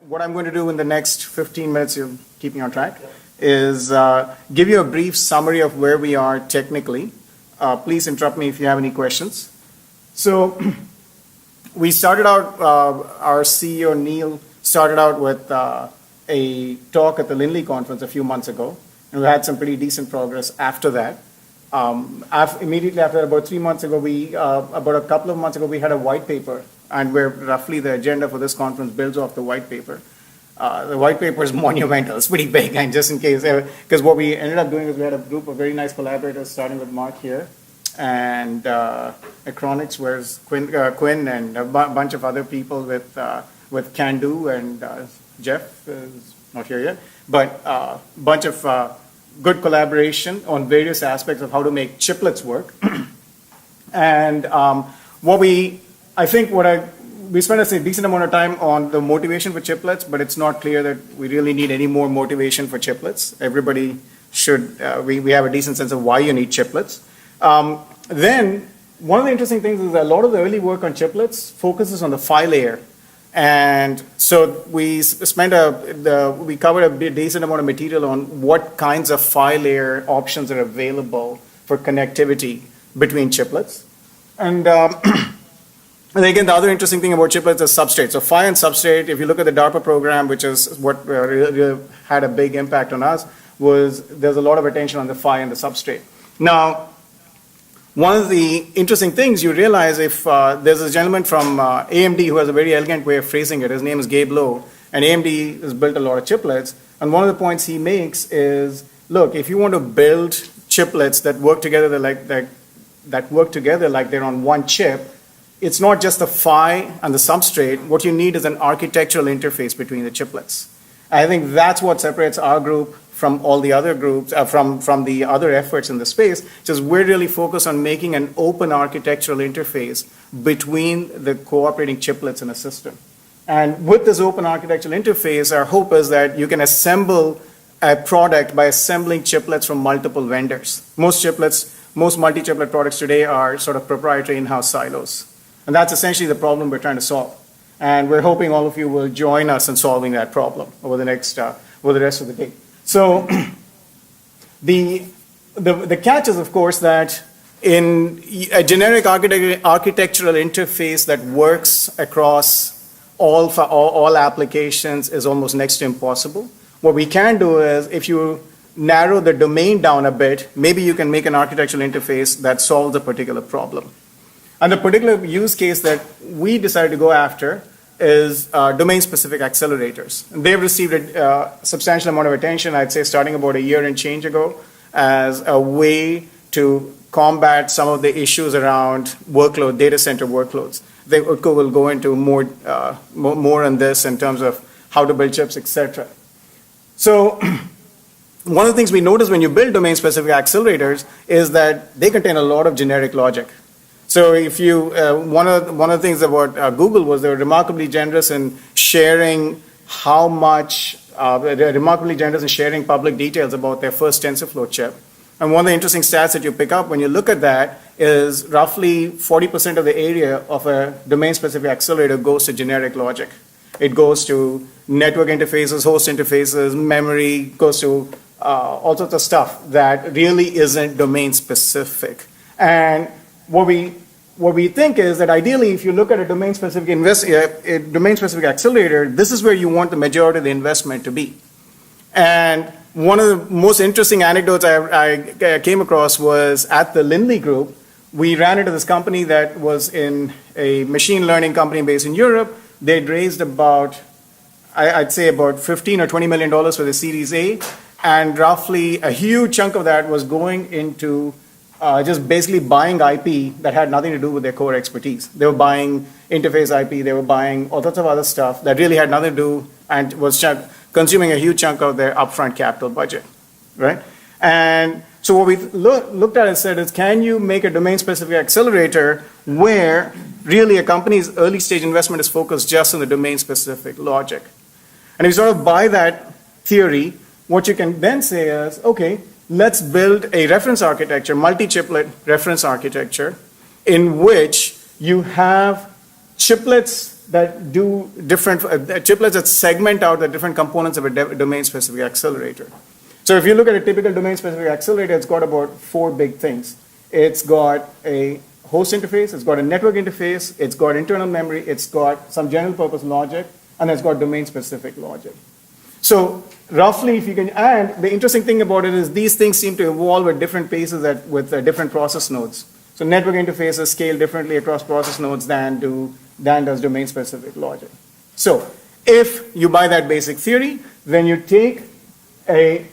What I'm going to do in the next 15 minutes, you're keeping on track, is give you a brief summary of where we are technically. Please interrupt me if you have any questions. So we started out, our CEO Neil started out with a talk at the Lindley conference a few months ago, and we had some pretty decent progress after that. Immediately after, about 3 months ago, about a couple of months ago, we had a white paper, and where roughly the agenda for this conference builds off the white paper. The white paper is monumental. It's pretty big, and just in case, because what we ended up doing is we had a group of very nice collaborators, starting with Mark here, and Acronics, where's Quinn and a bunch of other people with Can-Do, and Jeff is not here yet, but a bunch of good collaboration on various aspects of how to make chiplets work. And we spent a decent amount of time on the motivation for chiplets, but it's not clear that we really need any more motivation for chiplets. Everybody should, we have a decent sense of why you need chiplets. Then, one of the interesting things is that a lot of the early work on chiplets focuses on the phi layer. And so we covered a decent amount of material on what kinds of phi layer options are available for connectivity between chiplets. And again, the other interesting thing about chiplets is substrate. So phi and substrate, if you look at the DARPA program, which is what really had a big impact on us, there's a lot of attention on the phi and the substrate. Now, one of the interesting things you realize, if there's a gentleman from AMD who has a very elegant way of phrasing it. His name is Gabe Lowe, and AMD has built a lot of chiplets. And one of the points he makes is, look, if you want to build chiplets that work together like they're on one chip, it's not just the phi and the substrate. What you need is an architectural interface between the chiplets. I think that's what separates our group from all the other groups, from the other efforts in the space, which is we're really focused on making an open architectural interface between the cooperating chiplets in a system. And with this open architectural interface, our hope is that you can assemble a product by assembling chiplets from multiple vendors. Most multi-chiplet products today are sort of proprietary in-house silos. And that's essentially the problem we're trying to solve. And we're hoping all of you will join us in solving that problem over the rest of the day. So the catch is, of course, that in a generic architectural interface that works across all applications is almost next to impossible. What we can do is, if you narrow the domain down a bit, maybe you can make an architectural interface that solves a particular problem. And the particular use case that we decided to go after is domain-specific accelerators. And they've received a substantial amount of attention, I'd say starting about a year and change ago, as a way to combat some of the issues around data center workloads. We'll go into more on this in terms of how to build chips, etc. So one of the things we notice when you build domain-specific accelerators is that they contain a lot of generic logic. So if you, one of the things about Google was they were remarkably generous in sharing remarkably generous in sharing public details about their first TensorFlow chip. And one of the interesting stats that you pick up when you look at that is roughly 40% of the area of a domain-specific accelerator goes to generic logic. It goes to network interfaces, host interfaces, memory, goes to all sorts of stuff that really isn't domain-specific. And what we think is that ideally, if you look at a domain-specific accelerator, this is where you want the majority of the investment to be. And one of the most interesting anecdotes I came across was at the Lindley group. We ran into this company that was in a machine learning company based in Europe. They'd raised I'd say about $15 or $20 million for the Series A, and roughly a huge chunk of that was going into just basically buying IP that had nothing to do with their core expertise. They were buying interface IP, they were buying all sorts of other stuff that really had nothing to do and was consuming a huge chunk of their upfront capital budget, right? And so what we looked at and said is, can you make a domain-specific accelerator where really a company's early stage investment is focused just on the domain-specific logic? And if you sort of buy that theory, what you can then say is, okay, let's build a reference architecture, multi-chiplet reference architecture, in which you have chiplets that do different, chiplets that segment out the different components of a domain-specific accelerator. So if you look at a typical domain-specific accelerator, it's got about 4 big things. It's got a host interface, it's got a network interface, it's got internal memory, it's got some general purpose logic, and it's got domain-specific logic. So roughly, if you can, and the interesting thing about it is these things seem to evolve at different paces with different process nodes. So network interfaces scale differently across process nodes than does domain-specific logic. So if you buy that basic theory, then you take a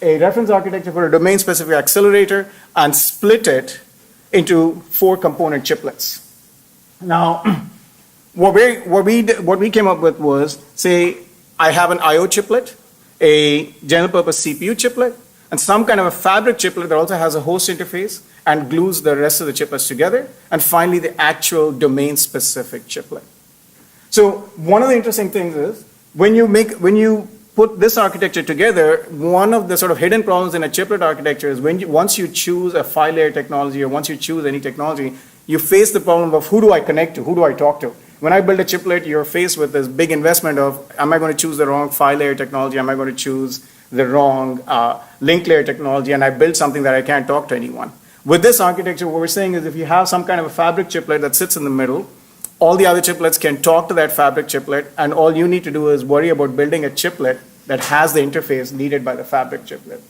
reference architecture for a domain-specific accelerator and split it into 4 component chiplets. Now, what we came up with was, say, I have an I/O chiplet, a general purpose CPU chiplet, and some kind of a fabric chiplet that also has a host interface and glues the rest of the chiplets together, and finally the actual domain-specific chiplet. So one of the interesting things is, when you put this architecture together, one of the sort of hidden problems in a chiplet architecture is once you choose a file layer technology or once you choose any technology, you face the problem of who do I connect to, who do I talk to? When I build a chiplet, you're faced with this big investment of, am I going to choose the wrong file layer technology? Am I going to choose the wrong link layer technology? And I build something that I can't talk to anyone. With this architecture, what we're saying is if you have some kind of a fabric chiplet that sits in the middle, all the other chiplets can talk to that fabric chiplet, and all you need to do is worry about building a chiplet that has the interface needed by the fabric chiplet.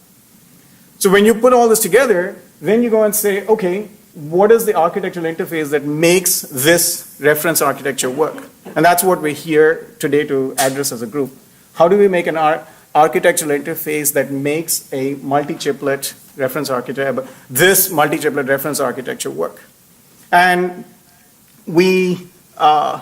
So when you put all this together, then you go and say, okay, what is the architectural interface that makes this reference architecture work? And that's what we're here today to address as a group. How do we make an architectural interface that makes a multi-chiplet reference architecture, this multi-chiplet reference architecture work? And so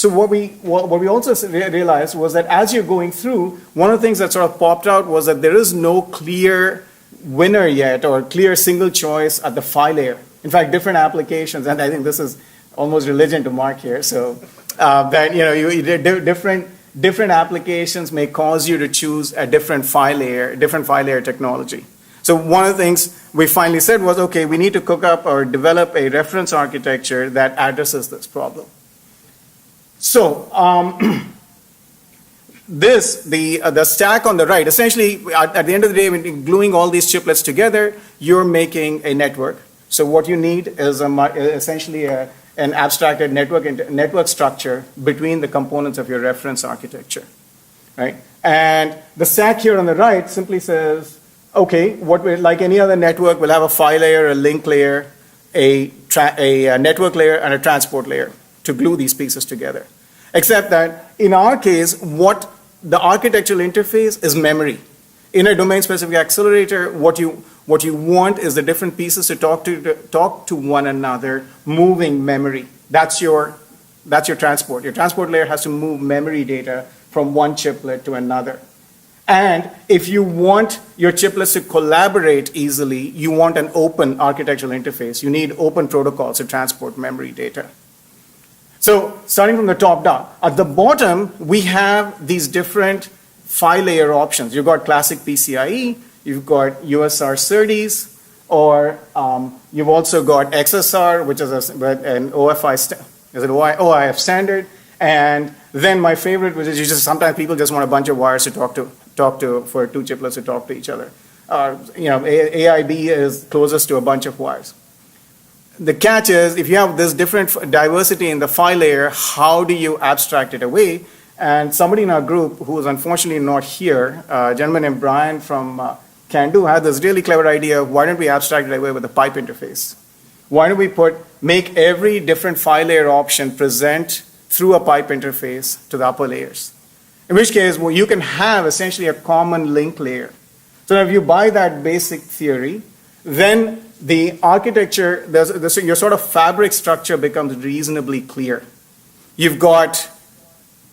what we also realized was that as you're going through, one of the things that sort of popped out was that there is no clear winner yet or clear single choice at the file layer. In fact, different applications, and I think this is almost religion to Mark here, so that different applications may cause you to choose a different file layer technology. So one of the things we finally said was, okay, we need to cook up or develop a reference architecture that addresses this problem. So the stack on the right, essentially at the end of the day, when you're gluing all these chiplets together, you're making a network. So what you need is essentially an abstracted network structure between the components of your reference architecture, right? And the stack here on the right simply says, okay, like any other network, we'll have a file layer, a link layer, a network layer, and a transport layer to glue these pieces together. Except that in our case, what the architectural interface is memory. In a domain-specific accelerator, what you want is the different pieces to talk to one another, moving memory. That's your transport. Your transport layer has to move memory data from one chiplet to another. And if you want your chiplets to collaborate easily, you want an open architectural interface. You need open protocols to transport memory data. So starting from the top down, at the bottom, we have these different file layer options. You've got classic PCIe, you've got USR SerDes, or you've also got XSR, which is an OIF standard. And then my favorite, which is sometimes people just want a bunch of wires to talk to for 2 chiplets to talk to each other. AIB is closest to a bunch of wires. The catch is, if you have this different diversity in the file layer, how do you abstract it away? And somebody in our group, who is unfortunately not here, a gentleman named Brian from Can-Do, had this really clever idea of why don't we abstract it away with a pipe interface? Why don't we make every different file layer option present through a pipe interface to the upper layers? In which case, well, you can have essentially a common link layer. So if you buy that basic theory, then the architecture, your sort of fabric structure becomes reasonably clear. You've got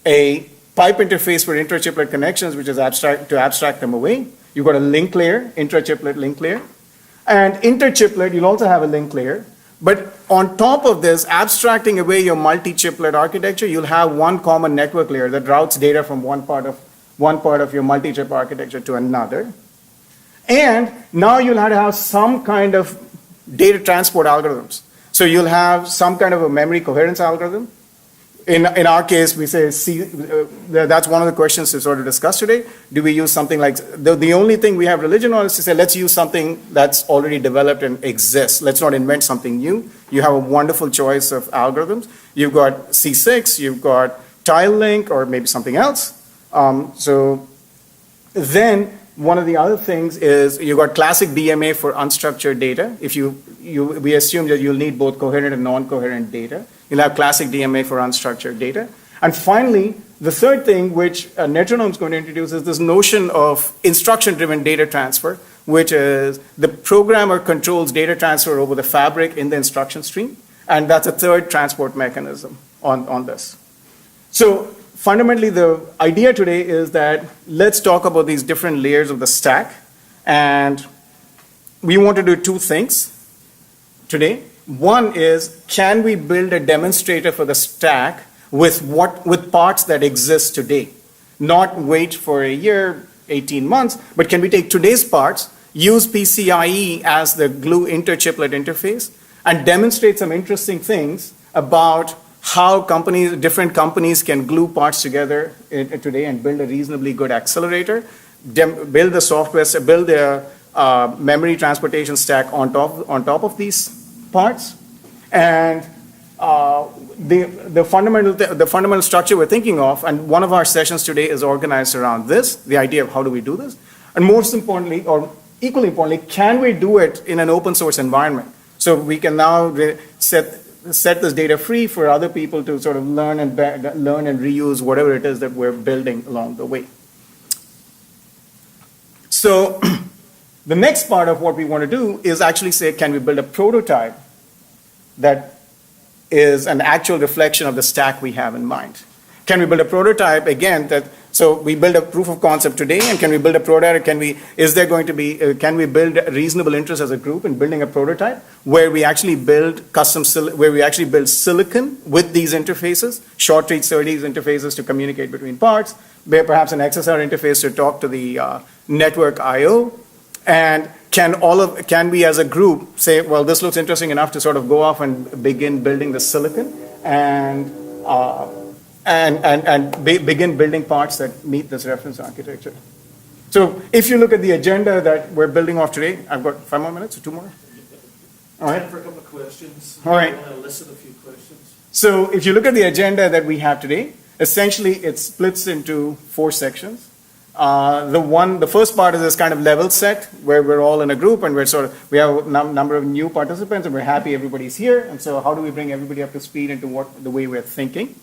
a pipe interface for intra-chiplet connections, which is to abstract them away. You've got a link layer, intra-chiplet link layer. And inter-chiplet, you'll also have a link layer. But on top of this, abstracting away your multi-chiplet architecture, you'll have one common network layer that routes data from one part of your multi-chip architecture to another. And now you'll have to have some kind of data transport algorithms. So you'll have some kind of a memory coherence algorithm. in our case, we say, that's one of the questions to sort of discuss today. Do we use something like, the only thing we have religion on is to say, let's use something that's already developed and exists. Let's not invent something new. You have a wonderful choice of algorithms. You've got C6, you've got TileLink, or maybe something else. So then one of the other things is you've got classic DMA for unstructured data. If we assume that you'll need both coherent and non-coherent data. You'll have classic DMA for unstructured data. And finally, the third thing which Netronome is going to introduce is this notion of instruction-driven data transfer, which is the programmer controls data transfer over the fabric in the instruction stream. And that's a third transport mechanism on this. So fundamentally, the idea today is that let's talk about these different layers of the stack. And we want to do two things today. One is, can we build a demonstrator for the stack with parts that exist today? Not wait for a year, 18 months, but can we take today's parts, use PCIe as the glue inter-chiplet interface, and demonstrate some interesting things about how different companies can glue parts together today and build a reasonably good accelerator, build the software, build the memory transportation stack on top of these parts. And the fundamental structure we're thinking of, and one of our sessions today is organized around this, the idea of how do we do this. And most importantly, or equally importantly, can we do it in an open source environment? So we can now set this data free for other people to sort of learn and reuse whatever it is that we're building along the way. So the next part of what we want to do is actually say, can we build a prototype that is an actual reflection of the stack we have in mind? Can we build a prototype, again, so we build a proof of concept today, and can we build a prototype? Can we build reasonable interest as a group in building a prototype where we actually build silicon with these interfaces, short reach SerDes interfaces to communicate between parts, where perhaps an XSR interface to talk to the network I/O, and can we as a group say, well, this looks interesting enough to sort of go off and begin building the silicon and begin building parts that meet this reference architecture. So if you look at the agenda that we're building off today, I've got 5 more minutes or 2 more? All right. Time for a couple of questions. All right. I want to listen a few questions. So if you look at the agenda that we have today, essentially it splits into 4 sections. The first part is this kind of level set where we're all in a group and we have a number of new participants and we're happy everybody's here. And so how do we bring everybody up to speed into the way we're thinking?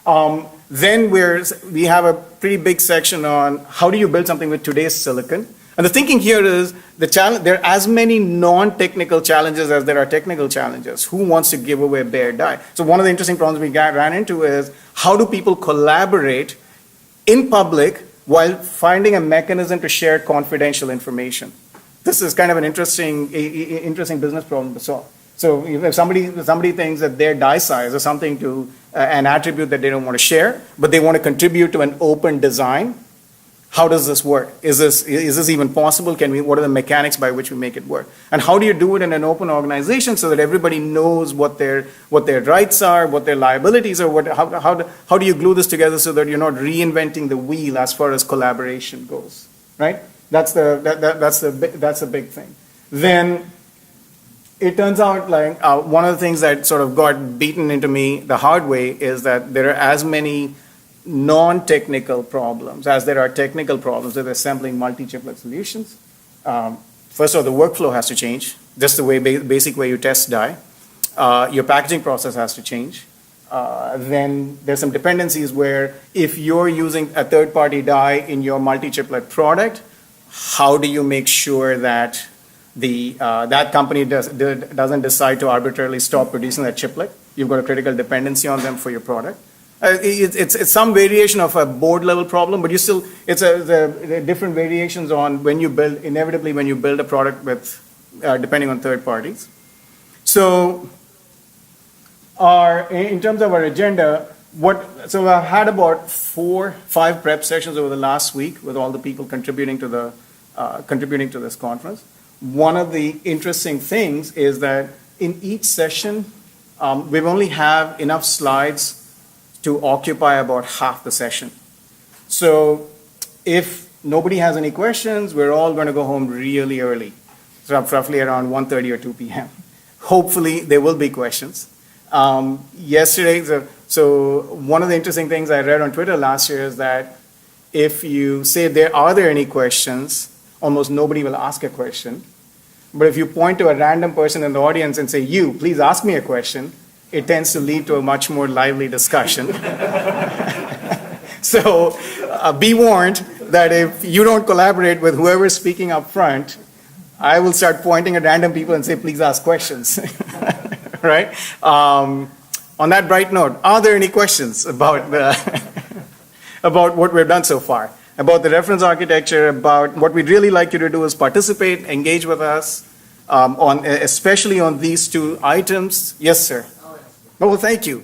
Then we have a pretty big section on how do you build something with today's silicon. And the thinking here is there are as many non-technical challenges as there are technical challenges. Who wants to give away bare die? So one of the interesting problems we ran into is how do people collaborate in public while finding a mechanism to share confidential information? This is kind of an interesting business problem to solve. So if somebody thinks that their die size is something an attribute that they don't want to share, but they want to contribute to an open design, how does this work? Is this even possible? What are the mechanics by which we make it work? And how do you do it in an open organization so that everybody knows what their rights are, what their liabilities are? How do you glue this together so that you're not reinventing the wheel as far as collaboration goes? Right? That's the big thing. Then it turns out like one of the things that sort of got beaten into me the hard way is that there are as many non-technical problems as there are technical problems with assembling multi-chiplet solutions. First of all, the workflow has to change, just the basic way you test die. Your packaging process has to change. Then there's some dependencies where if you're using a third-party die in your multi-chiplet product, how do you make sure that that company doesn't decide to arbitrarily stop producing that chiplet? You've got a critical dependency on them for your product. It's some variation of a board level problem, but it's the different variations on when you build a product with depending on third parties. So in terms of our agenda, I've had about 4-5 prep sessions over the last week with all the people contributing to this conference. One of the interesting things is that in each session, we only have enough slides to occupy about half the session. So if nobody has any questions, we're all going to go home really early, so roughly around 1:30 or 2 p.m. Hopefully, there will be questions. Yesterday, so one of the interesting things I read on Twitter last year is that if you say, are there any questions, almost nobody will ask a question. But if you point to a random person in the audience and say, you, please ask me a question, it tends to lead to a much more lively discussion. So be warned that if you don't collaborate with whoever's speaking up front, I will start pointing at random people and say, please ask questions. Right? On that bright note, are there any questions about about what we've done so far? About the reference architecture, about what we'd really like you to do is participate, engage with us, especially on these two items. Yes, sir. Oh, well, thank you.